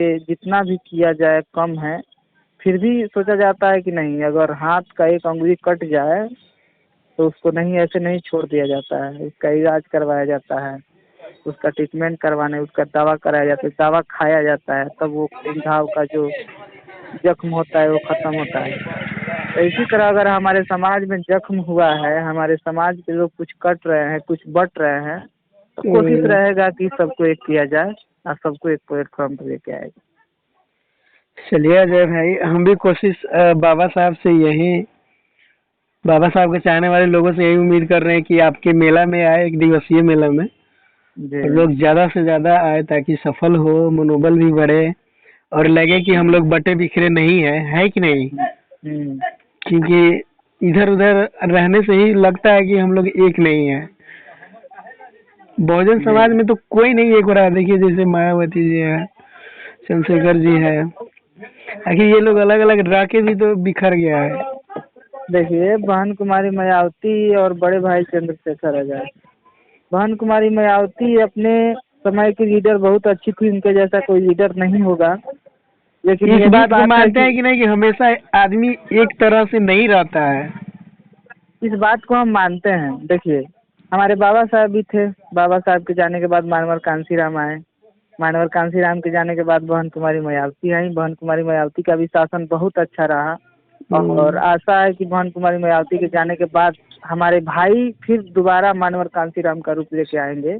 जितना भी किया जाए कम है। फिर भी सोचा जाता है कि नहीं, अगर हाथ का एक अंगुली कट जाए तो उसको नहीं, ऐसे नहीं छोड़ दिया जाता है, उसका इलाज करवाया जाता है, उसका ट्रीटमेंट करवाने, उसका दवा कराया जाता है, दवा खाया जाता है, तब वो घाव का जो जख्म होता है वो ख़त्म होता है। तो इसी तरह अगर हमारे समाज में जख्म हुआ है, हमारे समाज के लोग कुछ कट रहे हैं, कुछ बट रहे हैं, तो कोशिश रहेगा कि सबको एक किया जाए और सबको एक प्लेटफॉर्म पर लेके आएगा। चलिए अजय भाई, हम भी कोशिश बाबा साहब से यही, बाबा साहब के चाहने वाले लोगों से यही उम्मीद कर रहे हैं कि आपके मेला में आए, एक दिवसीय मेला में लोग ज्यादा से ज्यादा आए ताकि सफल हो, मनोबल भी बढ़े और लगे कि हम लोग बटे बिखरे नहीं है कि नहीं। क्योंकि इधर उधर रहने से ही लगता है कि हम लोग एक नहीं है। बहुजन समाज में तो कोई नहीं एक हो रहा है। देखिए जैसे मायावती जी है, चंद्रशेखर जी है, आखिर ये लोग अलग अलग रह के भी तो बिखर गया है। देखिए बहन कुमारी मायावती और बड़े भाई चंद्रशेखर आजाद। बहन कुमारी मायावती अपने समय की लीडर बहुत अच्छी थी, उनके जैसा कोई लीडर नहीं होगा। लेकिन इस बात को मानते हैं कि नहीं कि हमेशा आदमी एक तरह से नहीं रहता है। इस बात को हम मानते हैं। देखिए हमारे बाबा साहब भी थे, बाबा साहब के जाने के बाद मानवर कांसीराम आए, मानवर कांसीराम के जाने के बाद बहन कुमारी मायावती आई। बहन कुमारी मायावती का भी शासन बहुत अच्छा रहा और आशा है कि बहन कुमारी मायावती के जाने के बाद हमारे भाई फिर दोबारा मानवर कांसीराम का रूप लेके आएंगे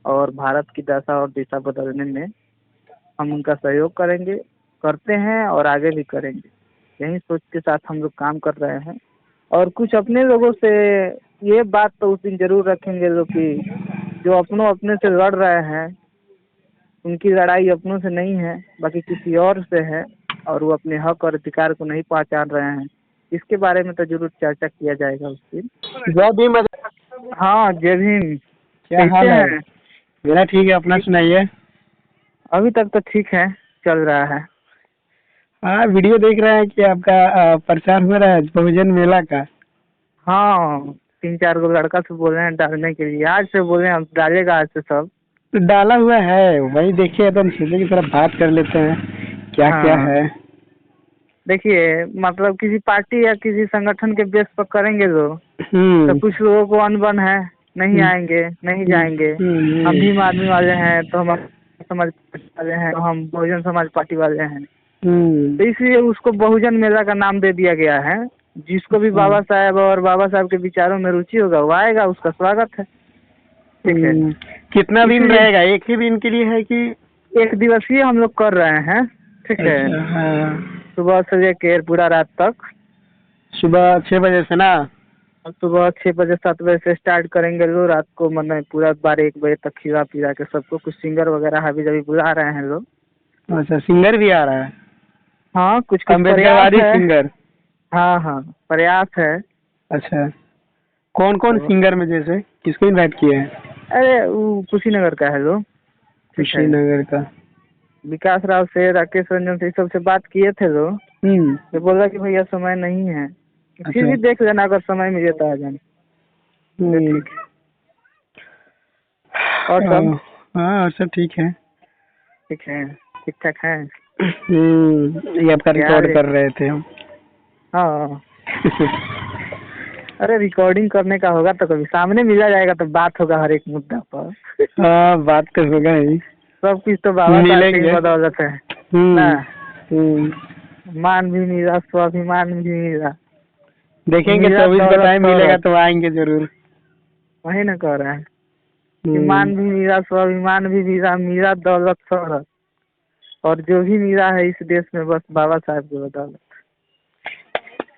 और भारत की दशा और दिशा बदलने में हम उनका सहयोग करेंगे, करते हैं और आगे भी करेंगे। यही सोच के साथ हम लोग काम कर रहे हैं और कुछ अपने लोगों से ये बात तो उस दिन जरूर रखेंगे लोग कि जो अपने से लड़ रहे हैं उनकी लड़ाई अपनों से नहीं है, बाकी किसी और से है और वो अपने हक और अधिकार को नहीं पहचान रहे हैं। इसके बारे में तो जरूर चर्चा किया जाएगा उस दिन। जय भीम। हाँ जय भीम। क्या हाल है? मेरा ठीक है, अपना सुनाइए। अभी तक तो ठीक है, चल रहा है। हाँ, वीडियो देख रहे हैं कि आपका प्रचार हो रहा है बहुजन मेला का। हाँ 3-4 गो लड़का से बोल रहे हैं डालने के लिए, आज से बोल रहे हैं, हम डालेगा आज से सब। तो डाला हुआ है वही, देखिए तो हम सोचे की तरफ बात कर लेते हैं क्या क्या है। देखिए मतलब किसी पार्टी या किसी संगठन के बेस पर करेंगे तो कुछ लोगों को अनबन है, नहीं आएंगे, नहीं जाएंगे। हम भीम आदमी वाले हैं तो हम समाज वाले हैं, तो हम बहुजन समाज पार्टी वाले हैं, तो इसलिए उसको बहुजन मेला का नाम दे दिया गया है। जिसको भी बाबा साहब और बाबा साहब के विचारों में रुचि होगा वो आएगा, उसका स्वागत है। ठीक है। कितना दिन रहेगा? एक ही दिन के लिए है कि? एक दिवसीय हम लोग कर रहे हैं। ठीक है। सुबह से लेकर पूरा रात तक। सुबह 6 बजे से ना? सुबह 6 बजे 7 बजे से स्टार्ट करेंगे लोग, रात को मतलब पूरा 12-1 बजे तक खिला पिला के सबको। कुछ सिंगर वगैरह अभी जभी बुला रहे हैं लोग। अच्छा, सिंगर भी आ रहा है? हाँ कुछ प्रयास है। सिंगर? हाँ प्रयास है। अच्छा, कौन कौन सिंगर में जैसे किसको इनवाइट किए हैं? अरे वो कुशीनगर का है लोग। कुशीनगर का विकास राव से, राकेश रंजन से, सबसे बात किए थे लोग। तो बोला कि भैया समय नहीं है, फिर भी देख लेना, अगर समय मिले तो आ जाना। ठीक है। और सब? हाँ और सब ठीक है। ठीक है, ठीक ठाक है। ये आपका रिकॉर्ड कर रहे थे हम। हाँ अरे रिकॉर्डिंग करने का होगा तो कभी सामने मिला जाएगा तो बात होगा हर एक मुद्दा पर। हाँ बात तो होगा ही। सब कुछ तो बाबा साहब की बदौलत है ना। मान भी मिला, स्वाभिमान भी मिला। देखेंगे 24 का टाइम मिलेगा तो आएंगे जरूर। वही ना कह रहा है। मान भी मिला, स्वाभिमान भी मिला, मिला दौलत शोहरत, और जो भी मिला है इस देश में बस बाबा साहब की बदौलत।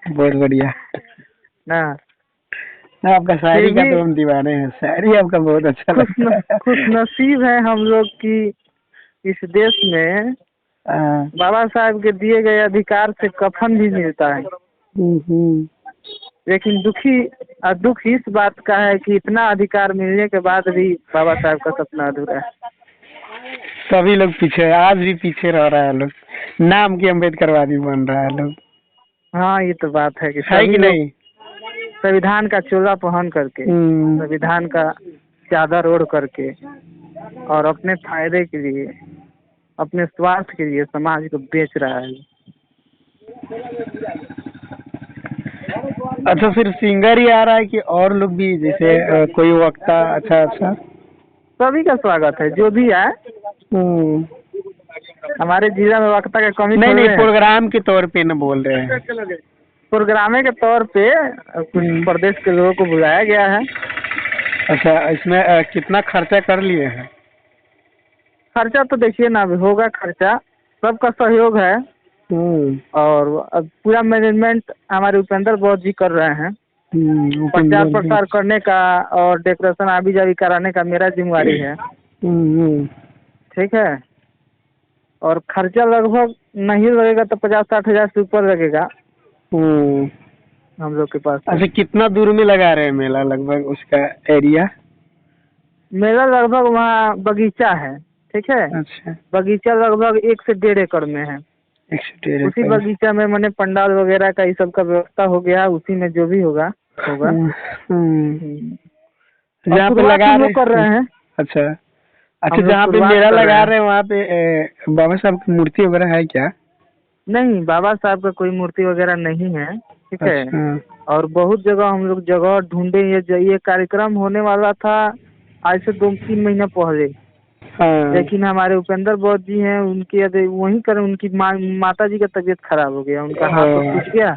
बहुत बढ़िया ना। आपका शायरी का तो हम दीवाने हैं, शायरी आपका बहुत अच्छा लगता है। खुश नसीब है हम लोग की इस देश में बाबा साहब के दिए गए अधिकार से कफन भी मिलता है। लेकिन दुख इस बात का है कि इतना अधिकार मिलने के बाद भी बाबा साहब का सपना अधूरा है। सभी लोग पीछे, आज भी पीछे रह रहा है लोग। नाम की अम्बेडकरवादी बन रहा है लोग। हाँ ये तो बात है कि नहीं संविधान का चोला पहन करके, संविधान का चादर ओढ़ करके और अपने फायदे के लिए अपने स्वार्थ के लिए समाज को बेच रहा है। अच्छा, सिर्फ सिंगर ही आ रहा है कि और लोग भी, जैसे कोई वक्ता? अच्छा अच्छा, सभी का स्वागत है, जो भी आए। हमारे जिला में वक्ता का कमी नहीं नहीं, है। प्रोग्राम के तौर पे न बोल रहे हैं। प्रोग्रामे के तौर पे कुछ प्रदेश के लोगों को बुलाया गया है। अच्छा, इसमें कितना खर्चा कर लिए हैं? खर्चा तो देखिए ना, अभी होगा खर्चा, सबका सहयोग है। और अब पूरा मैनेजमेंट हमारे उपेंद्र बौद्ध जी कर रहे हैं। प्रचार प्रसार करने का और डेकोरेशन आबी जाबी कराने का मेरा जिम्मेवारी है। ठीक है। और खर्चा लगभग नहीं लगेगा तो 50-60 हजार से ऊपर लगेगा हम लोग के पास। अच्छा, कितना दूर में लगा रहे हैं मेला, लगभग उसका एरिया? मेला लगभग वहाँ बगीचा है, ठीक है। अच्छा, बगीचा लगभग 1 से 1.5 एकड़ में है। 1 से 1.5 उसी बगीचा में मैंने पंडाल वगैरह का ये सब का व्यवस्था हो गया, उसी में जो भी होगा होगा। जहाँ पे लगा रहे कर रहे हैं। अच्छा अच्छा, जहाँ पे मेला लगा रहे हैं वहाँ पे बाबा साहब की मूर्ति वगैरह है क्या? नहीं, बाबा साहब का कोई मूर्ति वगैरह नहीं है, ठीक है। अच्छा। और बहुत जगह हम लोग जगह ढूंढे, ये कार्यक्रम होने वाला था आज से 2-3 महीना पहले। लेकिन हमारे उपेंद्र बौद्ध जी हैं, उनकी वहीं कर उनकी माता जी का तबीयत खराब हो गया, उनका हाथ तो टूट गया,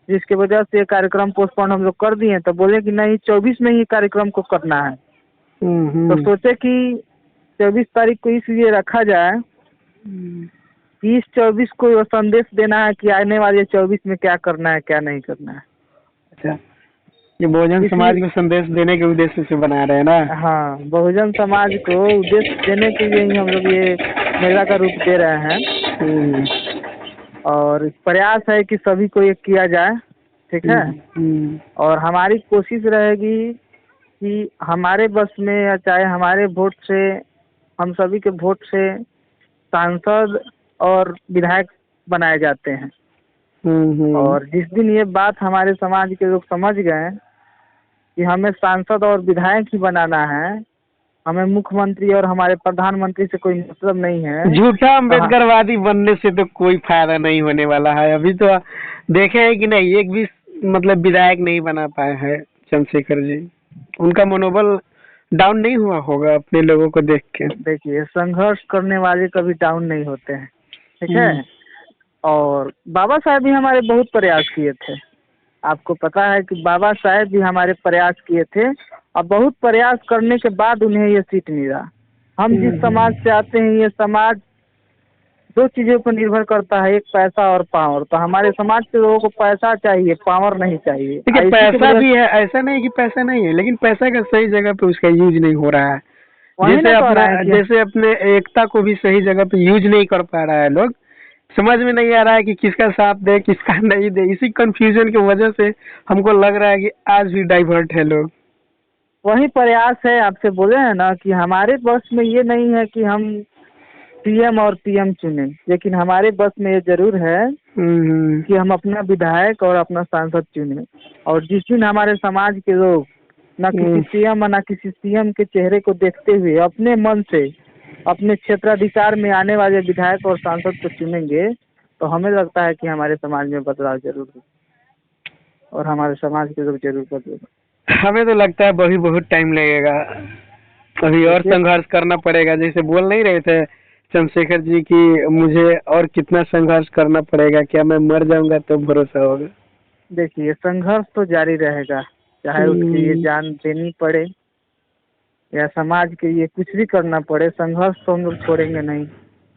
जिसके वजह से कार्यक्रम पोस्टपोन हम लोग कर दिए। तो बोले कि नहीं, 24 में ही कार्यक्रम को करना है। तो सोचे कि 24 तारीख को इसलिए रखा जाए कि इस 24 को वो संदेश देना है कि आने वाले 24 में क्या करना है, क्या नहीं करना है। अच्छा, ये बहुजन समाज को संदेश देने के उद्देश्य से बना रहे हैं ना? हाँ, बहुजन समाज को उद्देश्य देने के लिए ही हम लोग ये मेला का रूप दे रहे हैं। और प्रयास है कि सभी को एक किया जाए, ठीक है। और हमारी कोशिश रहेगी कि हमारे बस में या चाहे हमारे वोट से, हम सभी के वोट से सांसद और विधायक बनाए जाते हैं। और जिस दिन ये बात हमारे समाज के लोग समझ गए कि हमें सांसद और विधायक ही बनाना है, हमें मुख्यमंत्री और हमारे प्रधानमंत्री से कोई मतलब नहीं है। झूठा अम्बेडकरवादी बनने से तो कोई फायदा नहीं होने वाला है। अभी तो देखे हैं कि नहीं, एक भी मतलब विधायक नहीं बना पाए हैं चंद्रशेखर जी। उनका मनोबल डाउन नहीं हुआ होगा अपने लोगों को देख के? देखिए, संघर्ष करने वाले कभी डाउन नहीं होते हैं, ठीक है। और बाबा साहब भी हमारे बहुत प्रयास किए थे। आपको पता है कि बाबा साहब भी हमारे प्रयास किए थे, और बहुत प्रयास करने के बाद उन्हें ये सीट मिला। हम जिस समाज से आते हैं, ये समाज 2 चीजों पर निर्भर करता है, एक पैसा और पावर। तो हमारे समाज के लोगों को पैसा चाहिए, पावर नहीं चाहिए। देखिए, पैसा भी है, ऐसा नहीं कि पैसा नहीं है, लेकिन पैसा का सही जगह पे उसका यूज नहीं हो रहा है। जैसे अपने एकता को भी सही जगह पे यूज नहीं कर पा रहा है लोग। समझ में नहीं आ रहा है कि किसका साथ दे, किसका नहीं दे। इसी कंफ्यूजन की वजह से हमको लग रहा है कि आज भी डाइवर्ट है लोग। वही प्रयास है, आपसे बोले हैं ना कि हमारे बस में ये नहीं है कि हम सीएम और पीएम चुने, लेकिन हमारे बस में ये जरूर है कि हम अपना विधायक और अपना सांसद चुने। और जिस दिन हमारे समाज के लोग न किसी पीएम और न किसी सीएम के चेहरे को देखते हुए अपने मन से अपने क्षेत्राधिकार में आने वाले विधायक और सांसद को चुनेंगे, तो हमें लगता है कि हमारे समाज में बदलाव जरूर होगा और हमारे समाज के लोग जरूर बदलेगा। हमें तो लगता है बहुत टाइम लगेगा, अभी और संघर्ष करना पड़ेगा। जैसे बोल नहीं रहे थे चंद्रशेखर जी की मुझे और कितना संघर्ष करना पड़ेगा, क्या मैं मर जाऊंगा तो भरोसा होगा? देखिए, संघर्ष तो जारी रहेगा, चाहे उसके लिए जान देनी पड़े या समाज के लिए कुछ भी करना पड़े, संघर्ष तो हम लोग छोड़ेंगे नहीं।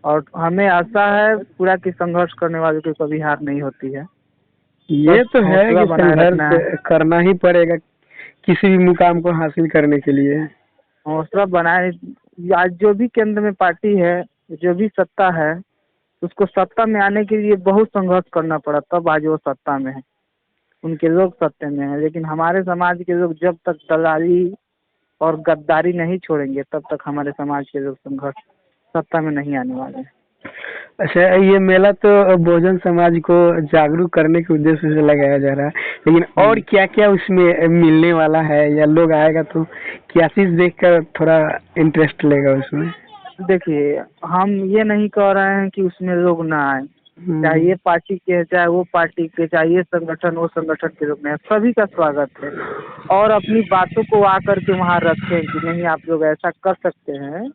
और हमें आशा है पूरा कि संघर्ष करने वालों की कभी हार नहीं होती है। ये तो है कि संघर्ष करना ही पड़ेगा किसी भी मुकाम को हासिल करने के लिए। हौसला बनाए। आज जो भी केंद्र में पार्टी है, जो भी सत्ता है, उसको सत्ता में आने के लिए बहुत संघर्ष करना पड़ा, तब आज वो सत्ता में है, उनके लोग सत्ता में है। लेकिन हमारे समाज के लोग जब तक दलाली और गद्दारी नहीं छोड़ेंगे, तब तक हमारे समाज के लोग संघर्ष सत्ता में नहीं आने वाले हैं। अच्छा, ये मेला तो बहुजन समाज को जागरूक करने के उद्देश्य से लगाया जा रहा है, लेकिन और क्या क्या उसमें मिलने वाला है, या लोग आएगा तो क्या चीज देखकर थोड़ा इंटरेस्ट लेगा उसमें? देखिए, हम ये नहीं कह रहे हैं कि उसमें लोग ना आए, चाहे ये पार्टी के हैं, चाहे वो पार्टी के, चाहे ये संगठन वो संगठन के लोग हैं, सभी का स्वागत है। और अपनी बातों को आकर के वहाँ रखें कि नहीं आप लोग ऐसा कर सकते हैं,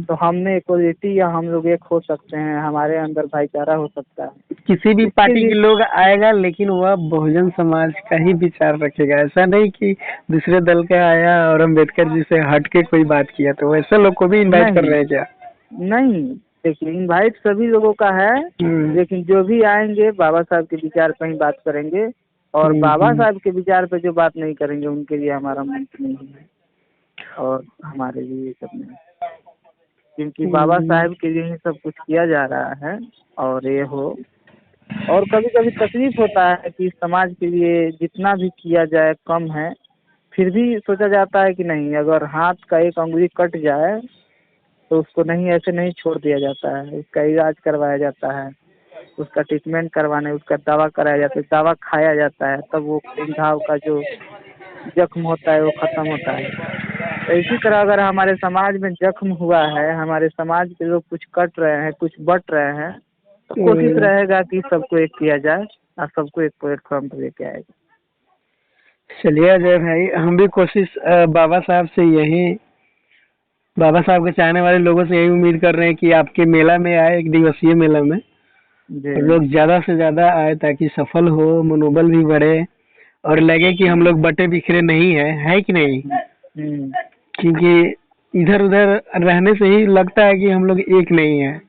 तो हम में इक्वलिटी या हम लोग एक हो सकते हैं, हमारे अंदर भाईचारा हो सकता है। किसी भी इसके पार्टी के लिए लोग आएगा लेकिन वह बहुजन समाज का ही विचार रखेगा। ऐसा नहीं कि दूसरे दल का आया और अम्बेडकर जी से हट के कोई बात किया, तो वैसे लोग को भी इनवाइट कर नहीं रहे हैं क्या? नहीं, देखिए इनवाइट सभी लोगों का है, लेकिन जो भी आएंगे बाबा साहब के विचार पर ही बात करेंगे, और बाबा साहब के विचार पे जो बात नहीं करेंगे उनके लिए हमारा मंच नहीं है, और हमारे लिए ये सब नहीं, क्योंकि बाबा साहब के लिए ही सब कुछ किया जा रहा है। और ये हो, और कभी कभी तकलीफ होता है कि समाज के लिए जितना भी किया जाए कम है, फिर भी सोचा जाता है कि नहीं, अगर हाथ का एक अंगुली कट जाए तो उसको नहीं, ऐसे नहीं छोड़ दिया जाता है, उसका इलाज करवाया जाता है, उसका ट्रीटमेंट करवाने, उसका दवा कराया जाता है, दवा खाया जाता है, तब वो घाव का जो जख्म होता है वो खत्म होता है। तो इसी तरह अगर हमारे समाज में जख्म हुआ है, हमारे समाज के लोग कुछ कट रहे हैं, कुछ बट रहे हैं, तो कोशिश रहेगा कि सबको एक किया जाए और सबको एक प्लेटफॉर्म पर लेके आएगा। चलिए अजय भाई, हम भी कोशिश बाबा साहब से यही, बाबा साहब के चाहने वाले लोगों से यही उम्मीद कर रहे हैं कि आपके मेला में आए, एक दिवसीय मेला में लोग ज्यादा से ज्यादा आए ताकि सफल हो, मनोबल भी बढ़े और लगे कि हम लोग बटे बिखरे नहीं है कि नहीं? क्योंकि इधर उधर रहने से ही लगता है कि हम लोग एक नहीं है।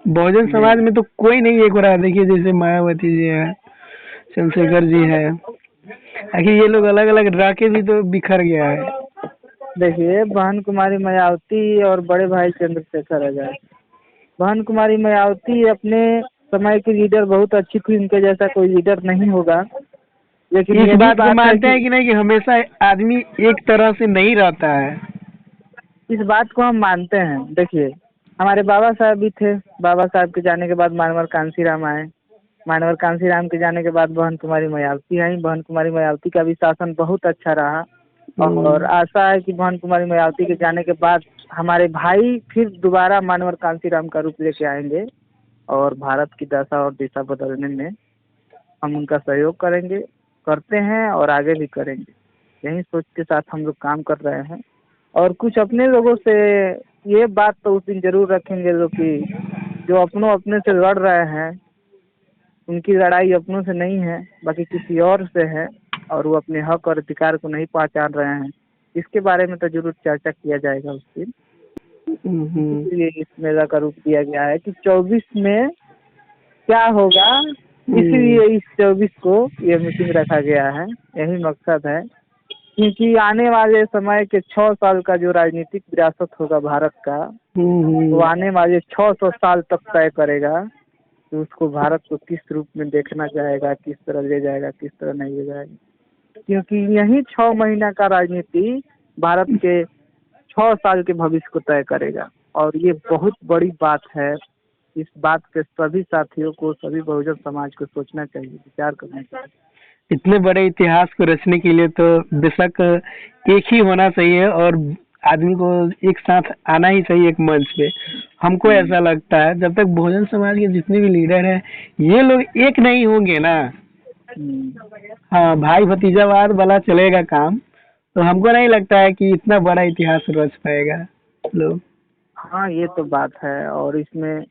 बहुजन समाज में तो कोई नहीं एक हो रहा है। देखिए जैसे मायावती जी है, चंद्रशेखर जी है, आखिर ये लोग अलग अलग रह के भी तो बिखर गया है। देखिए, बहन कुमारी मायावती और बड़े भाई चंद्रशेखर आजाद। बहन कुमारी मायावती अपने समय की लीडर बहुत अच्छी थी, उनके जैसा कोई लीडर नहीं होगा। लेकिन इस बात को मानते हैं कि नहीं कि हमेशा आदमी एक तरह से नहीं रहता है? इस बात को हम मानते हैं। देखिए, हमारे बाबा साहब भी थे, बाबा साहब के जाने के बाद मानवर कांसीराम आए, मानवर कांसीराम के जाने के बाद बहन कुमारी मायावती आई। बहन कुमारी मायावती का भी शासन बहुत अच्छा रहा, और आशा है कि बहन कुमारी मायावती के जाने के बाद हमारे भाई फिर दोबारा मानवर कांसीराम का रूप लेके आएंगे, और भारत की दशा और दिशा बदलने में हम उनका सहयोग करेंगे, करते हैं और आगे भी करेंगे। यही सोच के साथ हम लोग काम कर रहे हैं। और कुछ अपने लोगों से ये बात तो उस दिन जरूर रखेंगे जो कि जो अपने से लड़ रहे हैं, उनकी लड़ाई अपनों से नहीं है, बाकी किसी और से है, और वो अपने हक और अधिकार को नहीं पहचान रहे हैं। इसके बारे में तो जरूर चर्चा किया जाएगा उस दिन। इसलिए इस मेला का रूप दिया गया है कि 24 में क्या होगा, इसलिए इस 24 को ये मीटिंग रखा गया है। यही मकसद है, क्योंकि आने वाले समय के 6 साल का जो राजनीतिक विरासत होगा भारत का, वो आने वाले 600 साल तक तय करेगा कि उसको भारत को किस रूप में देखना चाहेगा, किस तरह ले जाएगा, किस तरह नहीं ले जाएगा। क्योंकि यही 6 महीना का राजनीति भारत के 6 साल के भविष्य को तय करेगा, और ये बहुत बड़ी बात है। इस बात पे सभी साथियों को, सभी बहुजन समाज को सोचना चाहिए, विचार करना चाहिए। इतने बड़े इतिहास को रचने के लिए तो बेशक एक ही होना चाहिए और आदमी को एक साथ आना ही चाहिए एक मंच पे। हमको ऐसा लगता है जब तक बहुजन समाज के जितने भी लीडर हैं ये लोग एक नहीं होंगे ना, हाँ भाई भतीजावाद वाला चलेगा काम, तो हमको नहीं लगता है कि इतना बड़ा इतिहास रच पाएगा लोग। हाँ, ये तो बात है, और इसमें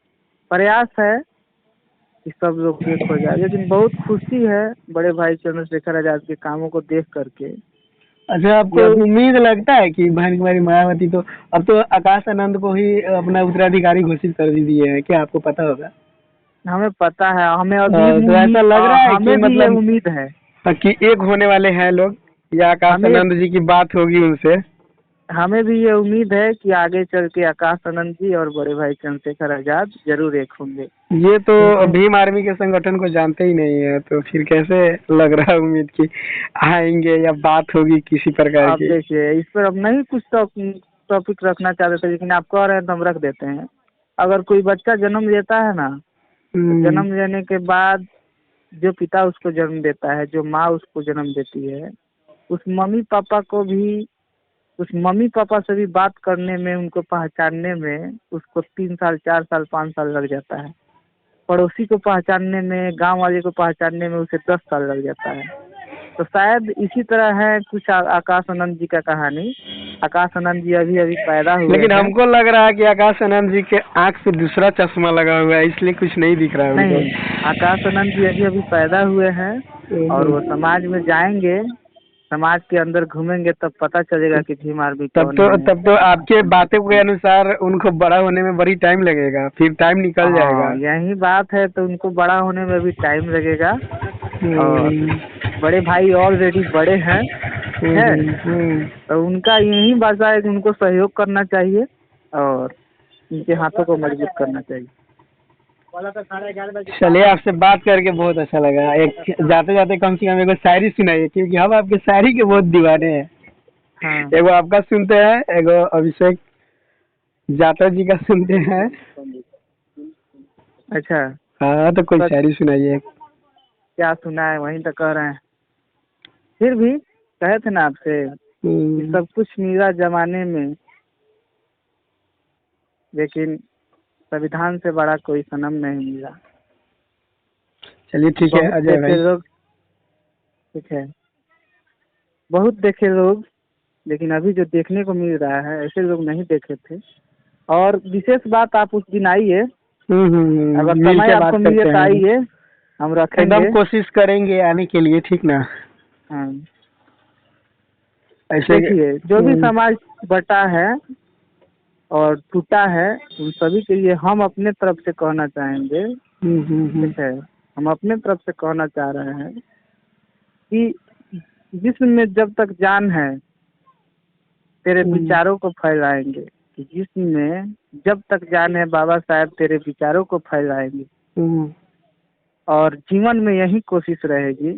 प्रयास है कि सब लोग एक हो जाए। लेकिन बहुत खुशी है बड़े भाई चंद्रशेखर आजाद के कामों को देख करके। अच्छा, आपको उम्मीद लगता है कि बहन कुमारी मायावती तो अब तो आकाश आनंद को ही अपना उत्तराधिकारी घोषित कर दिए है, क्या आपको पता होगा? हमें पता है, हमें अभी तो ऐसा लग रहा है कि मतलब उम्मीद है कि एक होने वाले हैं लोग, या आकाश आनंद जी की बात होगी उनसे। हमें भी ये उम्मीद है कि आगे चल के आकाश आनंद जी और बड़े भाई चंद्रशेखर आजाद जरूर एक होंगे। ये तो भीम आर्मी के संगठन को जानते ही नहीं है, तो फिर कैसे लग रहा है उम्मीद की आएंगे या बात होगी किसी प्रकार की? देखिए, इस पर अब नहीं कुछ टॉपिक रखना चाहते थे, लेकिन आप कह रहे हैं तो हम रख देते हैं। अगर कोई बच्चा जन्म लेता है ना, तो जन्म लेने के बाद जो पिता उसको जन्म देता है, जो माँ उसको जन्म देती है, उस मम्मी पापा को भी उस मम्मी पापा से भी बात करने में, उनको पहचानने में उसको 3 साल 4 साल 5 साल लग जाता है। पड़ोसी को पहचानने में, गांव वाले को पहचानने में उसे 10 साल लग जाता है। तो शायद इसी तरह है कुछ आकाश आनंद जी का कहानी। आकाश आनंद जी अभी अभी पैदा हुए लेकिन हैं। हमको लग रहा है कि आकाश आनंद जी के आंख पे दूसरा चश्मा लगा हुआ है, इसलिए कुछ नहीं दिख रहा है नहीं, हमको। आकाश आनंद जी अभी अभी पैदा हुए हैं और वो समाज में जाएंगे, समाज के अंदर घूमेंगे, तब पता चलेगा कि भीम आर्मी कौन है। तब तो आपके बातों के अनुसार उनको बड़ा होने में बड़ी टाइम लगेगा, फिर टाइम निकल जाएगा। यही बात है, तो उनको बड़ा होने में भी टाइम लगेगा। और बड़े भाई ऑलरेडी बड़े हैं, तो उनका यही बात है कि उनको सहयोग करना चाहिए और उनके हाथों को मजबूत करना चाहिए। चलिए, आपसे बात करके बहुत अच्छा लगा। एक जाते जाते कम से कम एक शायरी सुनाइए, क्योंकि हम आपके शायरी के बहुत दीवाने हैं। हाँ। एगो आपका सुनते हैं, एगो अभिषेक जाटव जी का सुनते हैं। अच्छा, हाँ, तो कोई शायरी सुनाइए। क्या सुना है, वही तो कह रहे हैं। फिर भी कहे थे ना आपसे कि सब कुछ मिला जमाने में, लेकिन संविधान से बड़ा कोई सनम नहीं मिला। चलिए, ठीक है अजय भाई। लोग, ठीक है, बहुत देखे लोग, लेकिन अभी जो देखने को मिल रहा है ऐसे लोग नहीं देखे थे। और विशेष बात, आप उस दिन आइए, अगर समय आपको मिले तो आइए, हम रखेंगे, एकदम कोशिश करेंगे आने के लिए, ठीक ना। हाँ, ऐसे देखिए जो भी समाज बटा है और टूटा है, उन सभी के लिए हम अपने तरफ से कहना चाहेंगे, ठीक है, हम अपने तरफ से कहना चाह रहे हैं कि जिस्म में जब तक जान है तेरे विचारों को फैलाएंगे, कि जिस्म में जब तक जान है बाबा साहब तेरे विचारों को फैलाएंगे। और जीवन में यही कोशिश रहेगी